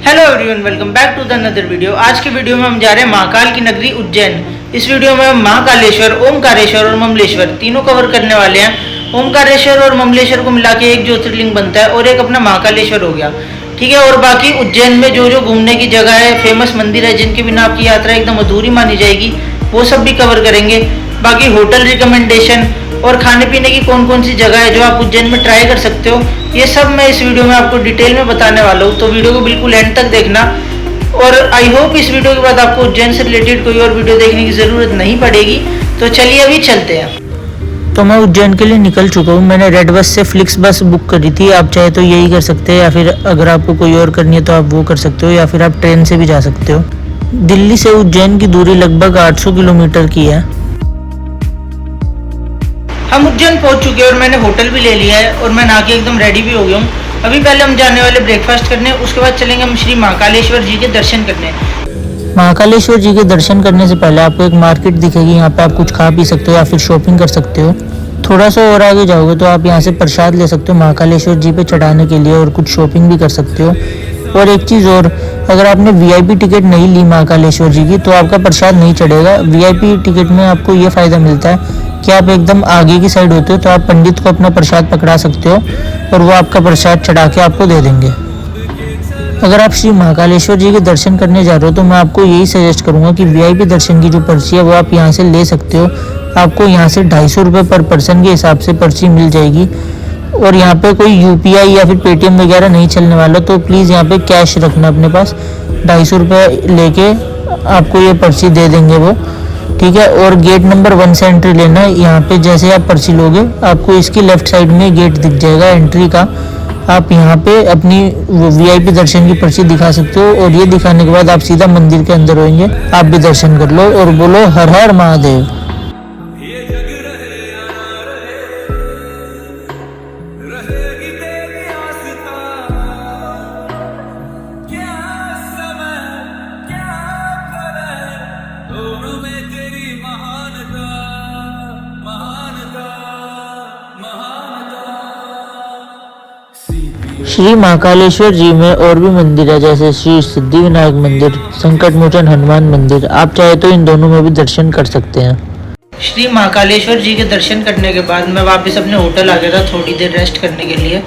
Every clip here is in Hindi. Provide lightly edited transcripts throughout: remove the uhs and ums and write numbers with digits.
Hello everyone, welcome back to the another video. आज की वीडियो में हम जा रहे हैं महाकाल की नगरी उज्जैन। इस वीडियो में हम महाकालेश्वर, ओमकारेश्वर और ममलेश्वर तीनों कवर करने वाले हैं। ओमकारेश्वर और ममलेश्वर को मिला के एक ज्योतिर्लिंग बनता है और एक अपना महाकालेश्वर हो गया, ठीक है। और बाकी उज्जैन में जो जो घूमने की जगह है, फेमस मंदिर है जिनके बिना आपकी यात्रा एकदम अधूरी मानी जाएगी, वो सब भी कवर करेंगे। बाकी होटल रिकमेंडेशन और खाने पीने की कौन कौन सी जगह है जो आप उज्जैन में ट्राई कर सकते हो, ये सब मैं इस वीडियो में आपको डिटेल में बताने वाला हूँ। तो वीडियो को बिल्कुल एंड तक देखना। और आई होप इस वीडियो के बाद आपको उज्जैन से रिलेटेड कोई और वीडियो देखने की ज़रूरत नहीं पड़ेगी। तो चलिए अभी चलते हैं। तो मैं उज्जैन के लिए निकल चुका हूँ। मैंने रेड बस से फ्लिक्स बस बुक करी थी। आप चाहे तो यही कर सकते हैं, या फिर अगर आपको कोई और करनी है तो आप वो कर सकते हो, या फिर आप ट्रेन से भी जा सकते हो। दिल्ली से उज्जैन की दूरी लगभग 800 किलोमीटर की है। हम उज्जैन पहुंच चुके हैं और मैंने होटल भी ले लिया है और मैं नहा के एकदम रेडी भी हो गया हूँ। अभी पहले हम जाने वाले ब्रेकफास्ट करने, उसके बाद चलेंगे हम श्री महाकालेश्वर जी के दर्शन करने। महाकालेश्वर जी के दर्शन करने से पहले आपको एक मार्केट दिखेगी, यहाँ पे आप कुछ खा पी सकते हो या फिर शॉपिंग कर सकते हो। थोड़ा सा और आगे जाओगे तो आप यहाँ से प्रसाद ले सकते हो महाकालेश्वर जी पे चढ़ाने के लिए, और कुछ शॉपिंग भी कर सकते हो। और एक चीज़ और, अगर आपने वीआईपी टिकट नहीं ली महाकालेश्वर जी की तो आपका प्रसाद नहीं चढ़ेगा। वीआईपी टिकट में आपको ये फ़ायदा मिलता है कि आप एकदम आगे की साइड होते हो, तो आप पंडित को अपना प्रसाद पकड़ा सकते हो और वो आपका प्रसाद चढ़ा के आपको दे देंगे। अगर आप श्री महाकालेश्वर जी के दर्शन करने जा रहे हो तो मैं आपको यही सजेस्ट करूंगा कि वीआईपी दर्शन की जो पर्ची है वो आप यहाँ से ले सकते हो। आपको यहाँ से 250 रुपये पर पर्सन के हिसाब से पर्ची मिल जाएगी। और यहाँ पे कोई यूपीआई या फिर पेटीएम वगैरह नहीं चलने वाला, तो प्लीज़ यहाँ पे कैश रखना अपने पास। 250 रुपये लेके आपको ये पर्ची दे देंगे वो, ठीक है। और गेट नंबर 1 से एंट्री लेना है। यहाँ पे जैसे आप पर्ची लोगे आपको इसकी लेफ्ट साइड में गेट दिख जाएगा एंट्री का। आप यहाँ पे अपनी वीआईपी दर्शन की पर्ची दिखा सकते हो, और ये दिखाने के बाद आप सीधा मंदिर के अंदर होंगे। आप भी दर्शन कर लो और बोलो हर हर महादेव। श्री महाकालेश्वर जी में और भी मंदिर है, जैसे श्री सिद्धि विनायक मंदिर, संकट मोचन हनुमान मंदिर। आप चाहे तो इन दोनों में भी दर्शन कर सकते हैं। श्री महाकालेश्वर जी के दर्शन करने के बाद मैं वापस अपने होटल आ गया था थोड़ी देर रेस्ट करने के लिए।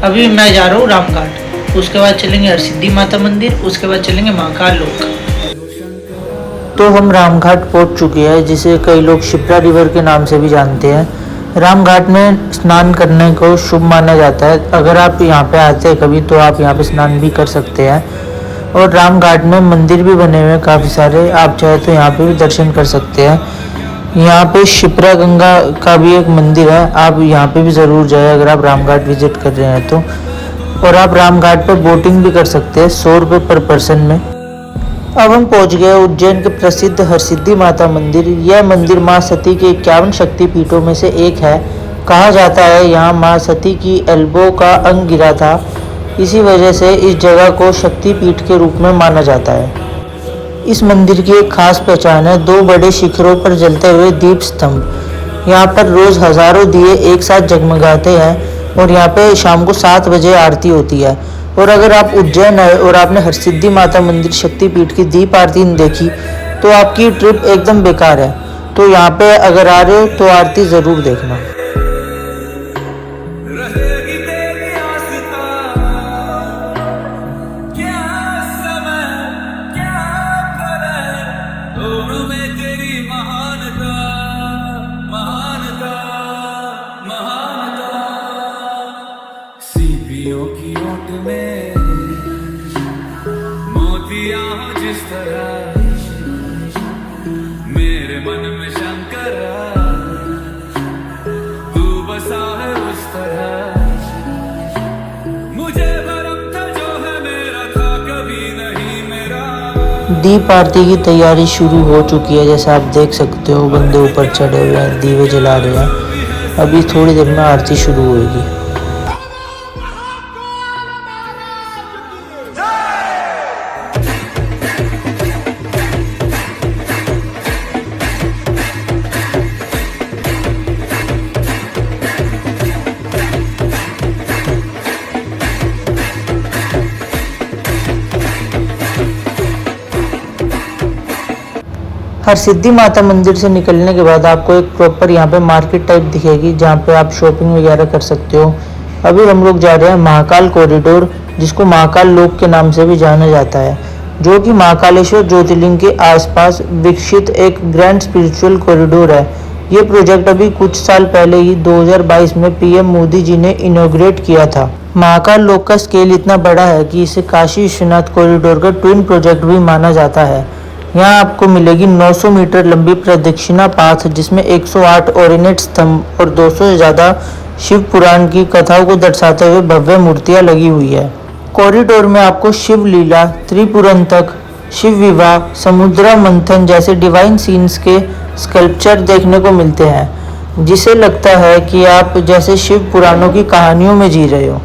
अभी मैं जा रहा हूँ रामघाट, उसके बाद चलेंगे हरसिद्धि माता मंदिर, उसके बाद चलेंगे महाकाल लोक। तो हम रामघाट पहुँच चुके हैं, जिसे कई लोग शिप्रा रिवर के नाम से भी जानते हैं। रामघाट में स्नान करने को शुभ माना जाता है। अगर आप यहाँ पे आते हैं कभी तो आप यहाँ पे स्नान भी कर सकते हैं। और रामघाट में मंदिर भी बने हुए हैं काफ़ी सारे, आप चाहे तो यहाँ पे भी दर्शन कर सकते हैं। यहाँ पे शिप्रा गंगा का भी एक मंदिर है, आप यहाँ पे भी ज़रूर जाए अगर आप रामघाट विजिट कर रहे हैं तो। और आप रामघाट पर बोटिंग भी कर सकते हैं 100 रुपये पर पर्सन में। अब हम पहुंच गए उज्जैन के प्रसिद्ध हरसिद्धि माता मंदिर। यह मंदिर मां सती के 51 शक्तिपीठों में से एक है। कहा जाता है यहाँ मां सती की एल्बो का अंग गिरा था, इसी वजह से इस जगह को शक्तिपीठ के रूप में माना जाता है। इस मंदिर की एक खास पहचान है 2 बड़े शिखरों पर जलते हुए दीप स्तंभ। यहाँ पर रोज़ हज़ारों दिए एक साथ जगमगाते हैं, और यहाँ पे शाम को 7 बजे आरती होती है। और अगर आप उज्जैन आए और आपने हरसिद्धि माता मंदिर शक्तिपीठ की दीप आरती नहीं देखी तो आपकी ट्रिप एकदम बेकार है। तो यहाँ पे अगर आ रहे हो तो आरती ज़रूर देखना। जिस तरह मेरे मन में शंकरा तू बसा है उस तरह, मुझे भरम था जो है मेरा था कभी नहीं मेरा। दीप आरती की तैयारी शुरू हो चुकी है, जैसे आप देख सकते हो बंदे ऊपर चढ़े हुए हैं, दीवे जला रहे हैं। अभी थोड़ी देर में आरती शुरू होगी। हरसिद्धि माता मंदिर से निकलने के बाद आपको एक प्रॉपर यहाँ पे मार्केट टाइप दिखेगी जहाँ पे आप शॉपिंग वगैरह कर सकते हो। अभी हम लोग जा रहे हैं महाकाल कॉरिडोर, जिसको महाकाल लोक के नाम से भी जाना जाता है, जो कि महाकालेश्वर ज्योतिर्लिंग के आसपास विकसित एक ग्रैंड स्पिरिचुअल कॉरिडोर है। ये प्रोजेक्ट अभी कुछ साल पहले ही 2022 में पीएम मोदी जी ने इनॉग्रेट किया था। महाकाल लोक का स्केल इतना बड़ा है कि इसे काशी विश्वनाथ कॉरिडोर का ट्विन प्रोजेक्ट भी माना जाता है। यहाँ आपको मिलेगी 900 मीटर लंबी प्रदक्षिणा पाथ, जिसमें 108 ओरिनेट स्तंभ और 200 से ज़्यादा शिव पुराण की कथाओं को दर्शाते हुए भव्य मूर्तियाँ लगी हुई है। कॉरिडोर में आपको शिव लीला, त्रिपुरंतक, शिव विवाह, समुद्रा मंथन जैसे डिवाइन सीन्स के स्कल्पचर देखने को मिलते हैं, जिसे लगता है कि आप जैसे शिव पुराणों की कहानियों में जी रहे हो।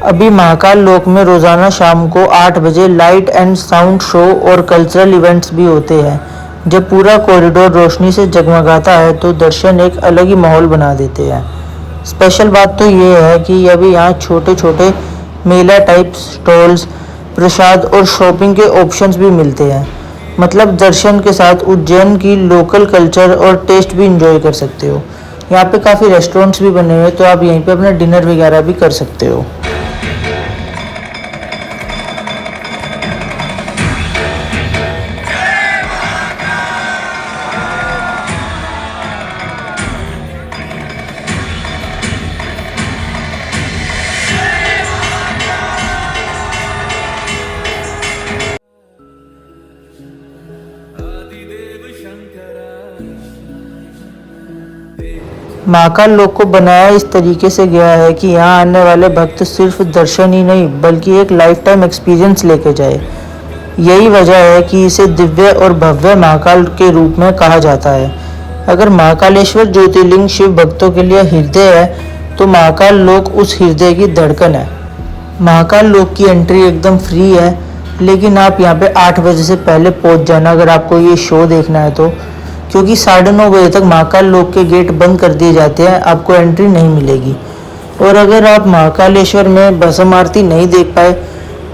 अभी महाकाल लोक में रोज़ाना शाम को 8 बजे लाइट एंड साउंड शो और कल्चरल इवेंट्स भी होते हैं। जब पूरा कॉरिडोर रोशनी से जगमगाता है तो दर्शन एक अलग ही माहौल बना देते हैं। स्पेशल बात तो ये है कि अभी यहाँ छोटे छोटे मेला टाइप स्टॉल्स, प्रसाद और शॉपिंग के ऑप्शंस भी मिलते हैं। मतलब दर्शन के साथ उज्जैन की लोकल कल्चर और टेस्ट भी इंजॉय कर सकते हो। यहाँ पे काफ़ी रेस्टोरेंट्स भी बने हुए हैं, तो आप यहीं पे अपना डिनर वगैरह भी कर सकते हो। आदिदेव शंकरा महाकाल लोक को बनाया इस तरीके से गया है कि यहाँ आने वाले भक्त सिर्फ दर्शन ही नहीं बल्कि एक लाइफ टाइम एक्सपीरियंस लेके जाए। यही वजह है कि इसे दिव्य और भव्य महाकाल के रूप में कहा जाता है। अगर महाकालेश्वर ज्योतिर्लिंग शिव भक्तों के लिए हृदय है, तो महाकाल लोक उस हृदय की धड़कन है। महाकाल लोक की एंट्री एकदम फ्री है, लेकिन आप यहाँ पे 8 बजे से पहले पहुँच जाना अगर आपको ये शो देखना है तो, क्योंकि 9:30 बजे तक महाकाल लोक के गेट बंद कर दिए जाते हैं, आपको एंट्री नहीं मिलेगी। और अगर आप महाकालेश्वर में भस्म आरती नहीं देख पाए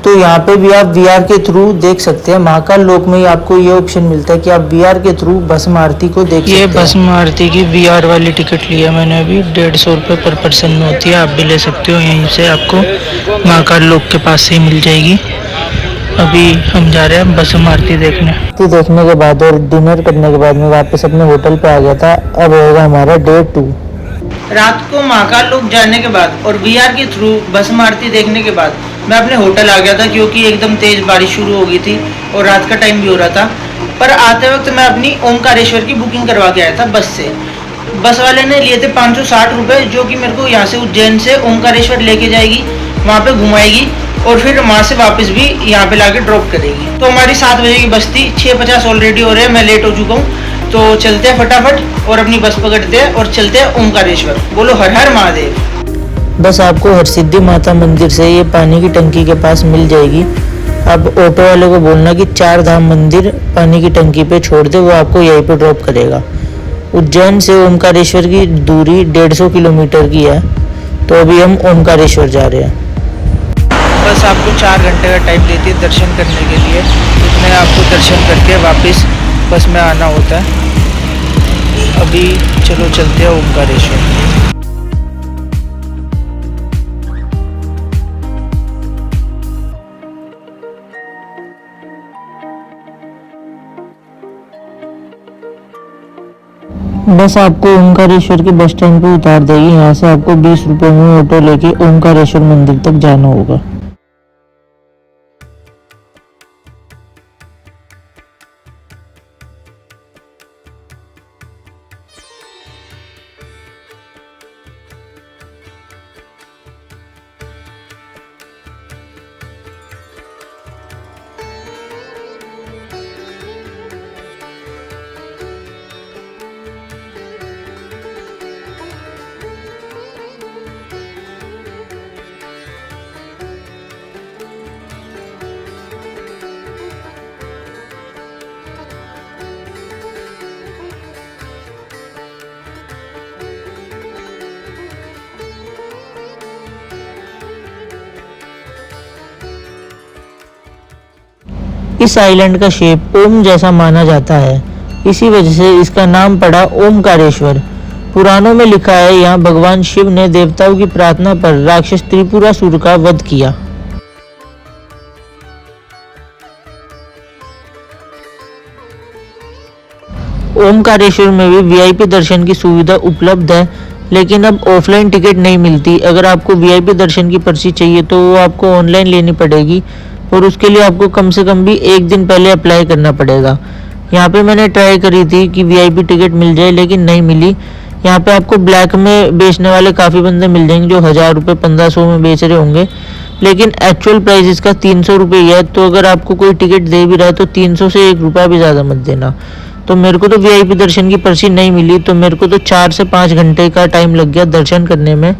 तो यहाँ पे भी आप वीआर के थ्रू देख सकते हैं। महाकाल लोक में ही आपको ये ऑप्शन मिलता है कि आप वीआर के थ्रू भस्म आरती को देख सकते हैं। ये भस्म आरती की वीआर वाली टिकट लिया मैंने अभी, 150 रुपये पर पर्सन में होती है। आप भी ले सकते हो, यहीं से आपको महाकाल लोक के पास से ही मिल जाएगी। अभी हम जा रहे हैं भस्म आरती देखने। देखने के बाद और डिनर करने के बाद मैं वापस अपने होटल पे आ गया था। अब होगा हमारा डे 2। रात को महाकाल लोक जाने के बाद और वीआर के थ्रू भस्म आरती देखने के बाद मैं अपने होटल आ गया था, क्योंकि एकदम तेज बारिश शुरू हो गई थी और रात का टाइम भी हो रहा था। पर आते वक्त मैं अपनी ओमकारेश्वर की बुकिंग करवा के आया था बस से। बस वाले ने लिए थे 560 रुपये, जो कि मेरे को यहाँ से उज्जैन से ओमकारेश्वर लेके जाएगी, वहाँ पे घुमाएगी और फिर वहाँ से वापस भी यहाँ पे लाके ड्रॉप करेगी। तो हमारी 7 बजे की बस थी, 6:50 ऑलरेडी हो रहे हैं, मैं लेट हो चुका हूँ। तो चलते हैं फटाफट और अपनी बस पकड़ते हैं और चलते हैं ओमकारेश्वर। बोलो हर हर महादेव। बस आपको हरसिद्धि माता मंदिर से ये पानी की टंकी के पास मिल जाएगी। अब ऑटो वाले को बोलना कि 4 धाम मंदिर पानी की टंकी पे छोड़ दे, वो आपको यहीं पे ड्रॉप करेगा। उज्जैन से ओमकारेश्वर की दूरी 150 किलोमीटर की है। तो अभी हम ओमकारेश्वर जा रहे हैं। बस आपको 4 घंटे का टाइम देती है दर्शन करने के लिए, इसमें आपको दर्शन करके वापस बस में आना होता है। अभी चलो चलते हैं ओमकारेश्वर। बस आपको ओमकारेश्वर के बस स्टैंड पे उतार देगी। यहाँ से आपको 20 रुपये में ऑटो लेके ओमकारेश्वर मंदिर तक जाना होगा। इस आइलैंड का शेप ओम जैसा माना जाता है, इसी वजह से इसका नाम पड़ा ओमकारेश्वर। पुराणों में लिखा है यहाँ भगवान शिव ने देवताओं की प्रार्थना पर राक्षस त्रिपुरासुर का वध किया। ओमकारेश्वर में भी वीआईपी दर्शन की सुविधा उपलब्ध है, लेकिन अब ऑफलाइन टिकट नहीं मिलती। अगर आपको वीआईपी दर्शन की पर्ची चाहिए तो वो आपको ऑनलाइन लेनी पड़ेगी और उसके लिए आपको कम से कम भी एक दिन पहले अप्लाई करना पड़ेगा। यहाँ पे मैंने ट्राई करी थी कि वीआईपी टिकट मिल जाए, लेकिन नहीं मिली। यहाँ पे आपको ब्लैक में बेचने वाले काफ़ी बंदे मिल जाएंगे जो 1000 रुपये 1500 में बेच रहे होंगे, लेकिन एक्चुअल प्राइस इसका 300 रुपये ही है। तो अगर आपको कोई टिकट दे भी रहा है तो 300 से 1 रुपया भी ज़्यादा मत देना। तो मेरे को तो वीआईपी दर्शन की पर्ची नहीं मिली, तो मेरे को तो 4 से 5 घंटे का टाइम लग गया दर्शन करने में,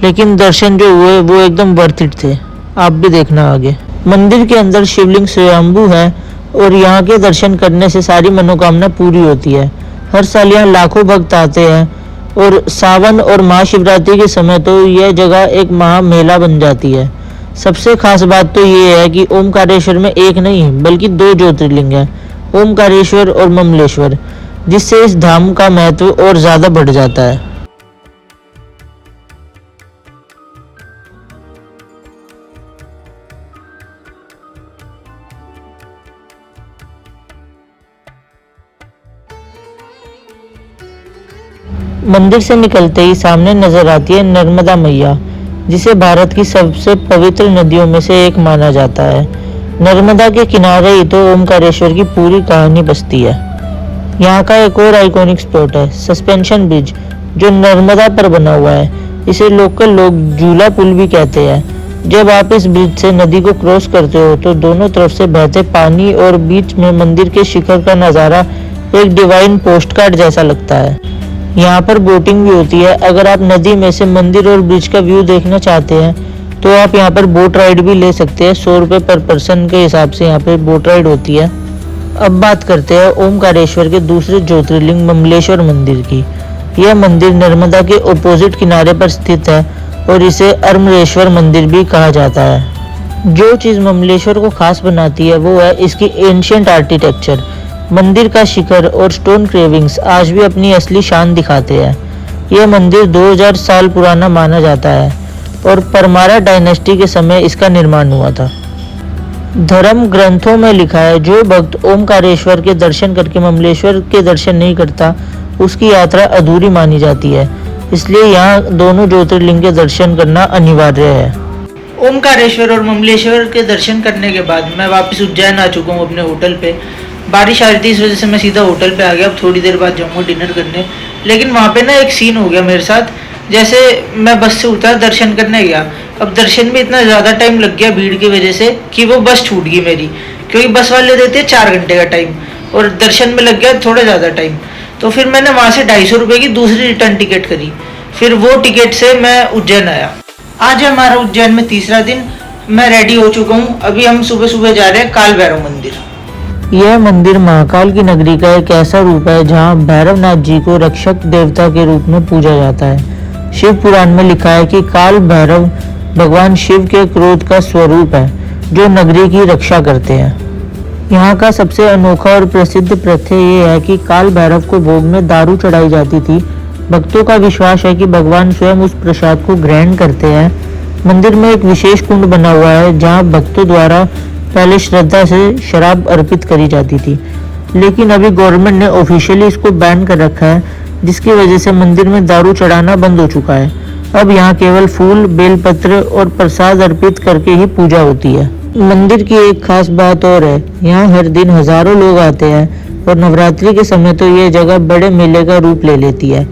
लेकिन दर्शन जो हुए वो एकदम वर्थ इट थे। आप भी देखना आगे। मंदिर के अंदर शिवलिंग स्वयंभू है और यहाँ के दर्शन करने से सारी मनोकामना पूरी होती है। हर साल यहाँ लाखों भक्त आते हैं और सावन और महाशिवरात्रि के समय तो यह जगह एक महामेला बन जाती है। सबसे खास बात तो ये है कि ओमकारेश्वर में एक नहीं बल्कि 2 ज्योतिर्लिंग हैं, ओमकारेश्वर और ममलेश्वर, जिससे इस धाम का महत्व और ज़्यादा बढ़ जाता है। मंदिर से निकलते ही सामने नजर आती है नर्मदा मैया, जिसे भारत की सबसे पवित्र नदियों में से एक माना जाता है। नर्मदा के किनारे ही तो ओमकारेश्वर की पूरी कहानी बसती है। यहाँ का एक और आइकॉनिक स्पॉट है सस्पेंशन ब्रिज, जो नर्मदा पर बना हुआ है। इसे लोकल लोग झूला पुल भी कहते हैं। जब आप इस ब्रिज से नदी को क्रॉस करते हो तो दोनों तरफ से बहते पानी और बीच में मंदिर के शिखर का नज़ारा एक डिवाइन पोस्टकार्ड जैसा लगता है। यहाँ पर बोटिंग भी होती है। अगर आप नदी में से मंदिर और ब्रिज का व्यू देखना चाहते हैं तो आप यहाँ पर बोट राइड भी ले सकते हैं। 100 रुपये पर पर्सन के हिसाब से यहाँ पे बोट राइड होती है। अब बात करते हैं ओमकारेश्वर के दूसरे ज्योतिर्लिंग ममलेश्वर मंदिर की। यह मंदिर नर्मदा के ऑपोजिट किनारे पर स्थित है और इसे अर्मरेश्वर मंदिर भी कहा जाता है। जो चीज़ ममलेश्वर को खास बनाती है वो है इसकी एंशिएंट आर्किटेक्चर। मंदिर का शिखर और स्टोन क्रेविंग्स आज भी अपनी असली शान दिखाते हैं। यह मंदिर 2000 साल पुराना माना जाता है और परमारा डायनेस्टी के समय इसका निर्माण हुआ था। धर्म ग्रंथों में लिखा है जो भक्त ओमकारेश्वर के दर्शन करके ममलेश्वर के दर्शन नहीं करता उसकी यात्रा अधूरी मानी जाती है। इसलिए यहाँ दोनों ज्योतिर्लिंग के दर्शन करना अनिवार्य है। ओमकारेश्वर और ममलेश्वर के दर्शन करने के बाद मैं वापस उज्जैन आ चुका हूँ अपने होटल पे। बारिश आ रही थी इस वजह से मैं सीधा होटल पे आ गया। अब थोड़ी देर बाद जाऊँगा डिनर करने, लेकिन वहाँ पे ना एक सीन हो गया मेरे साथ। जैसे मैं बस से उतरा दर्शन करने गया, अब दर्शन में इतना ज़्यादा टाइम लग गया भीड़ की वजह से कि वो बस छूट गई मेरी, क्योंकि बस वाले देते हैं 4 घंटे का टाइम और दर्शन में लग गया थोड़ा ज़्यादा टाइम। तो फिर मैंने वहाँ से 250 रुपये की दूसरी रिटर्न टिकट करी, फिर वो टिकट से मैं उज्जैन आया। आज है हमारा उज्जैन में तीसरा दिन। मैं रेडी हो चुका हूँ। अभी हम सुबह सुबह जा रहे हैं काल भैरव मंदिर। यह मंदिर महाकाल की नगरी का एक ऐसा रूप है जहाँ भैरवनाथ जी को रक्षक देवता के रूप में पूजा जाता है। शिव पुराण में लिखा है कि काल भैरव भगवान शिव के क्रोध का स्वरूप है जो नगरी की रक्षा करते हैं। यहाँ का सबसे अनोखा और प्रसिद्ध प्रथा ये है कि काल भैरव को भोग में दारू चढ़ाई जाती थी। भक्तों का विश्वास है कि भगवान स्वयं उस प्रसाद को ग्रहण करते हैं। मंदिर में एक विशेष कुंड बना हुआ है जहाँ भक्तों द्वारा पहले श्रद्धा से शराब अर्पित करी जाती थी, लेकिन अभी गवर्नमेंट ने ऑफिशियली इसको बैन कर रखा है, जिसकी वजह से मंदिर में दारू चढ़ाना बंद हो चुका है। अब यहाँ केवल फूल, बेलपत्र और प्रसाद अर्पित करके ही पूजा होती है। मंदिर की एक खास बात और है, यहाँ हर दिन हजारों लोग आते हैं और नवरात्रि के समय तो ये जगह बड़े मेले का रूप ले लेती है।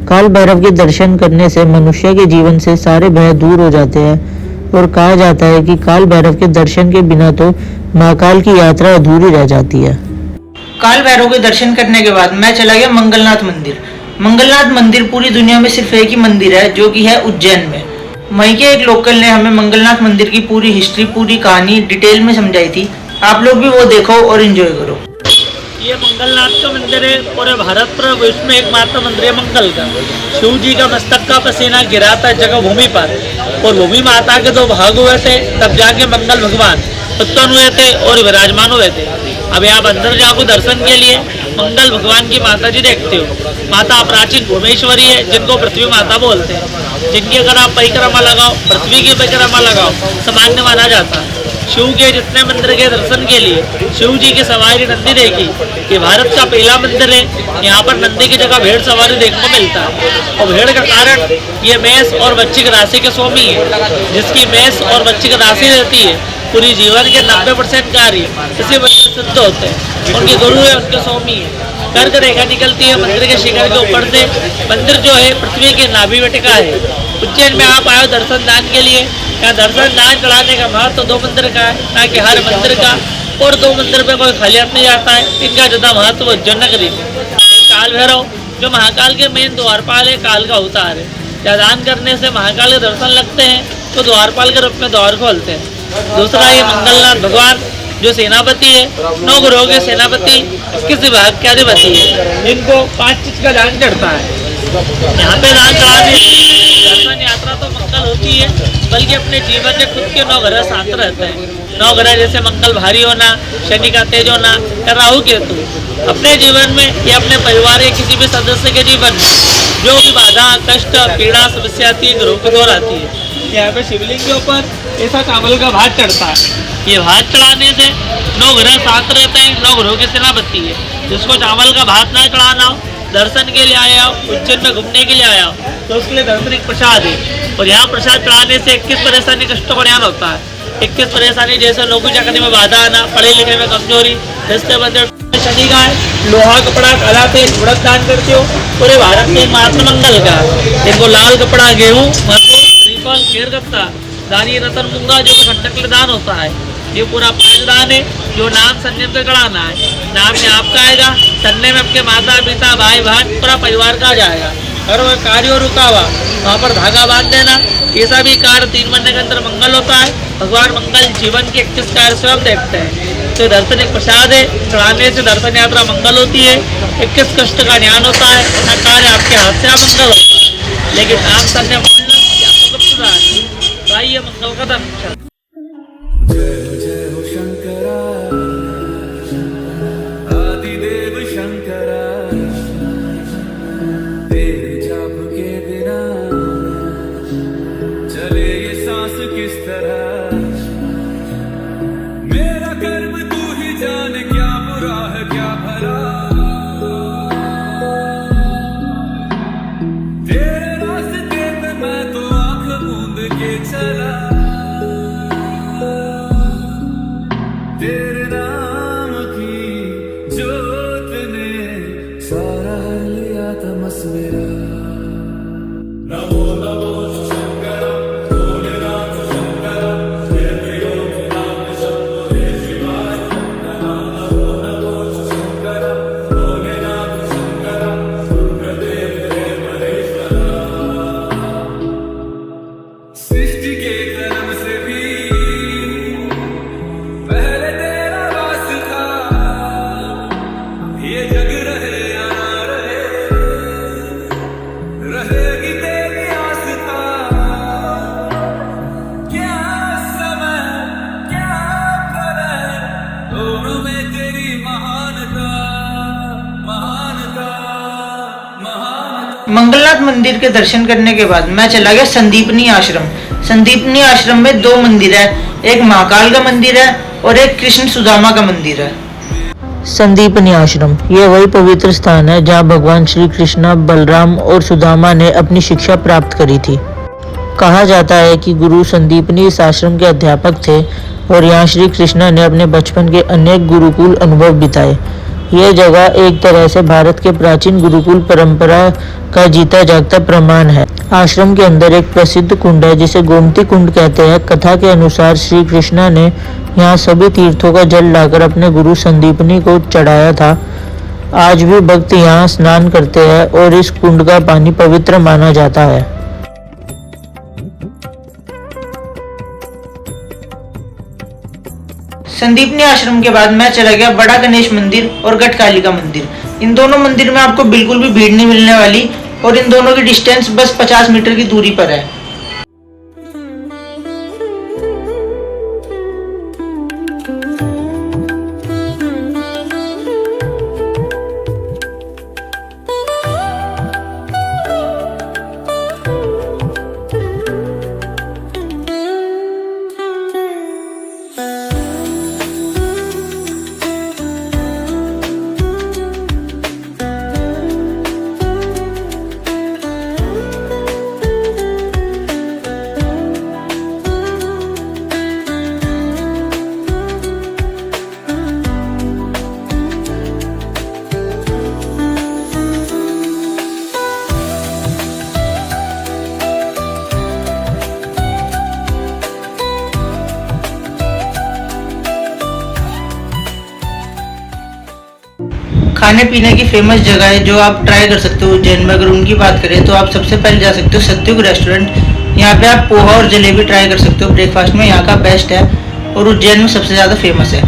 काल भैरव के दर्शन करने से मनुष्य के जीवन से सारे भय दूर हो जाते हैं और कहा जाता है कि काल भैरव के दर्शन के बिना तो महाकाल की यात्रा अधूरी रह जाती है। काल भैरव के दर्शन करने के बाद मैं चला गया मंगलनाथ मंदिर। मंगलनाथ मंदिर पूरी दुनिया में सिर्फ एक ही मंदिर है जो कि है उज्जैन में। वहीं के एक लोकल ने हमें मंगलनाथ मंदिर की पूरी हिस्ट्री, पूरी कहानी डिटेल में समझाई थी। आप लोग भी वो देखो और एंजॉय करो। ये मंगलनाथ का मंदिर है, पूरे भारत पर विश्व में एकमात्र मंदिर है मंगल का। शिव जी का मस्तक का पसीना गिरा था जगह भूमि पर और भूमि माता के 2 भाग हुए थे, तब जाके मंगल भगवान उत्पन्न हुए थे और विराजमान हुए थे। अब आप अंदर जाओ दर्शन के लिए मंगल भगवान की माता जी देखते हो। माता प्राचीन भुवनेश्वरी है, जिनको पृथ्वी माता बोलते हैं। जिनकी अगर आप परिक्रमा लगाओ, पृथ्वी की परिक्रमा लगाओ, सामान्य माना जाता है। शिव के जितने मंदिर के दर्शन के लिए शिव जी की सवारी नंदी देखी, ये भारत का पहला मंदिर है। यहाँ पर नंदी की जगह भेड़ सवारी देखने को मिलता है। और भेड़ का कारण ये मेष और वृश्चिक राशि के स्वामी है, जिसकी मेष और वृश्चिक राशि रहती है पूरी जीवन के 90% कार्य इसी मंदिर सिद्ध होते हैं। उनके गुरु है, उनके स्वामी है। कर्क रेखा निकलती है मंदिर के शिखर के ऊपर से। मंदिर जो है पृथ्वी के नाभि वटिका है। उज्जैन में आप आए दर्शन दान के लिए, यहाँ दर्शन दान चढ़ाने का महत्व तो 2 मंदिर का है, ना कि हर मंदिर का। और 2 मंदिर पे कोई खाली हाथ नहीं जाता है, इनका ज्यादा महत्व उज्जैन नगरी में। काल भैरव जो महाकाल के मेन द्वारपाल है, काल का अवतार है। या दान करने से महाकाल के दर्शन लगते हैं तो द्वारपाल के रूप में द्वार खोलते हैं। दूसरा ये मंगलनाथ भगवान जो सेनापति है, 9 ग्रहों के सेनापति, 21 विभाग के अधिपति है। इनको 5 चीज का दान चढ़ता है। यहाँ पे दान चढ़ाने से दर्शन यात्रा तो मंगल होती है, बल्कि अपने जीवन में खुद के 9 ग्रह साथ रहते हैं। 9 ग्रह जैसे मंगल भारी होना, शनि का तेज होना या राहु केतु। अपने जीवन में या अपने परिवार के किसी भी सदस्य के जीवन में जो भी बाधा, कष्ट, पीड़ा, समस्या आती है, ग्रहों की दौर आती है। यहाँ पे शिवलिंग के ऊपर ऐसा चावल का भात चढ़ता है। ये भात चढ़ाने से 9 ग्रह साथ रहते हैं, 9 ग्रहों के सेनापति है। जिसको चावल का भात ना चढ़ाना हो, दर्शन के लिए आया हो, उज्जैन में घूमने के लिए आया हो, तो उसके लिए दर्शन एक प्रसाद है। और यहाँ प्रसाद चढ़ाने से 21 परेशानी, कष्टों का ज्ञान होता है। 21 परेशानी जैसे नौकरी चाकरी में बाधा आना, पढ़े लिखे में कमजोरी, रिश्ते बंधे, शनि का है, लोहा कपड़ा, काला तेल, उड़द दान करते हो, पूरे भारत में मात्र मंगल का। इनको लाल कपड़ा, गेहूँ, मसूर, श्रीफल, खीरगत्ता, दानी, रतन, मूंगा जो खंडक दान होता है। ये पूरा 5 दान है जो नाम संयम से चढ़ाना है। नाम में आपका आएगा, सन्ने में आपके माता पिता, भाई बहन, पूरा परिवार का आ जाएगा। अगर वो कार्य रुका हुआ वहाँ पर धागा बांध देना। ऐसा भी कार्य 3 महीने के अंदर मंगल होता है। भगवान मंगल जीवन के 21 कार्य स्वयं देखते हैं। तो दर्शन एक प्रसाद है, चढ़ाने से दर्शन यात्रा मंगल होती है। 21 कष्ट का ज्ञान होता है, न कार्य आपके हाथ से मंगल होता है। लेकिन आप संयम आपको गुप्त दान है। तो आइए मंगल का दर्शन। जय जय हो शंकरा, आदिदेव शंकरा, तेरे जाप के बिना चले ये सांस किस तरह। मेरा कर्म तू ही जाने, क्या बुरा है क्या भला। तेरे रास्ते पे मैं तो आंख मूंद के चला। तेरे नाम की जोत ने सारा लिया तमस मेरा। नमो नमो शंकर, भोलेनाथ शंकर, जय प्रियो नाम शंभो हे शिवाय। नमो नमो शंकर, भोलेनाथ शंकर, रुद्रदेव हे महेश्वरा। सृष्टि के कर्म से भी पहले तेरा वास था। ये जग रहे या ना रहे, रहेगी तेरी आस्था। क्या समय क्या प्रलय, दोनों में तेरी महानता, महानता, महानता। मंगलनाथ मंदिर के दर्शन करने के बाद मैं चला गया संदीपनी आश्रम। संदीपनी आश्रम में 2 मंदिर है, एक महाकाल का मंदिर है और एक कृष्ण सुदामा का मंदिर है। संदीपनी आश्रम यह वही पवित्र स्थान है जहाँ भगवान श्री कृष्ण, बलराम और सुदामा ने अपनी शिक्षा प्राप्त करी थी। कहा जाता है कि गुरु संदीपनी इस आश्रम के अध्यापक थे और यहाँ श्री कृष्ण ने अपने बचपन के अनेक गुरुकुल अनुभव बिताए। यह जगह एक तरह से भारत के प्राचीन गुरुकुल परंपरा का जीता जागता प्रमाण है। आश्रम के अंदर एक प्रसिद्ध कुंड है जिसे गोमती कुंड कहते हैं। कथा के अनुसार श्री कृष्ण ने यहाँ सभी तीर्थों का जल लाकर अपने गुरु संदीपनी को चढ़ाया था। आज भी भक्त यहाँ स्नान करते हैं और इस कुंड का पानी पवित्र माना जाता है। संदीपनी आश्रम के बाद मैं चला गया बड़ा गणेश मंदिर और गटकाली का मंदिर। इन दोनों मंदिर में आपको बिल्कुल भी भीड़ नहीं मिलने वाली और इन दोनों की डिस्टेंस बस 50 मीटर की दूरी पर है। खाने पीने की फेमस जगह है जो आप ट्राई कर सकते हो उज्जैन में। अगर उनकी बात करें तो आप सबसे पहले जा सकते हो सत्युग रेस्टोरेंट। यहाँ पे आप पोहा और जलेबी ट्राई कर सकते हो, ब्रेकफास्ट में यहाँ का बेस्ट है और उज्जैन में सबसे ज़्यादा फेमस है।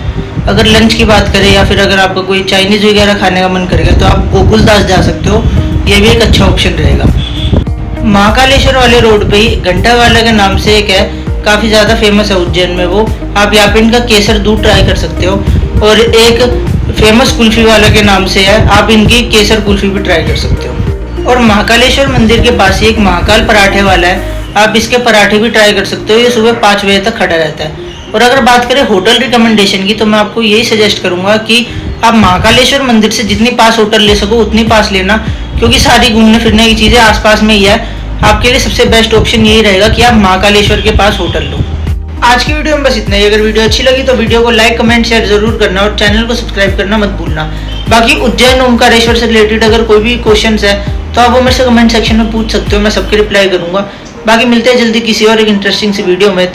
अगर लंच की बात करें या फिर अगर आपका कोई चाइनीज़ वगैरह खाने का मन करेगा तो आप गोकुलदास जा सकते हो, ये भी एक अच्छा ऑप्शन रहेगा। महाकालेश्वर वाले रोड पे ही घंटा वाला के नाम से एक है, काफ़ी ज़्यादा फेमस है उज्जैन में वो। आप यहाँ पे इनका केसर दूध ट्राई कर सकते हो। और एक फेमस कुल्फी वाला के नाम से है, आप इनकी केसर कुल्फी भी ट्राई कर सकते हो। और महाकालेश्वर मंदिर के पास ही एक महाकाल पराठे वाला है, आप इसके पराठे भी ट्राई कर सकते हो। ये सुबह 5 बजे तक खड़ा रहता है। और अगर बात करें होटल रिकमेंडेशन की तो मैं आपको यही सजेस्ट करूंगा कि आप महाकालेश्वर मंदिर से जितनी पास होटल ले सको उतनी पास लेना, क्योंकि सारी घूमने फिरने की चीज़ें आसपास में ही है। आपके लिए सबसे बेस्ट ऑप्शन यही रहेगा कि आप महाकालेश्वर के पास होटल लो। आज की वीडियो में बस इतना ही। अगर वीडियो अच्छी लगी तो वीडियो को लाइक कमेंट शेयर जरूर करना और चैनल को सब्सक्राइब करना मत भूलना। बाकी उज्जैन ओमकारेश्वर से रिलेटेड अगर कोई भी क्वेश्चंस है तो आप वो मेरे से कमेंट सेक्शन में पूछ सकते हो, मैं सबके रिप्लाई करूंगा। बाकी मिलते हैं जल्दी किसी और एक इंटरेस्टिंग सी वीडियो में।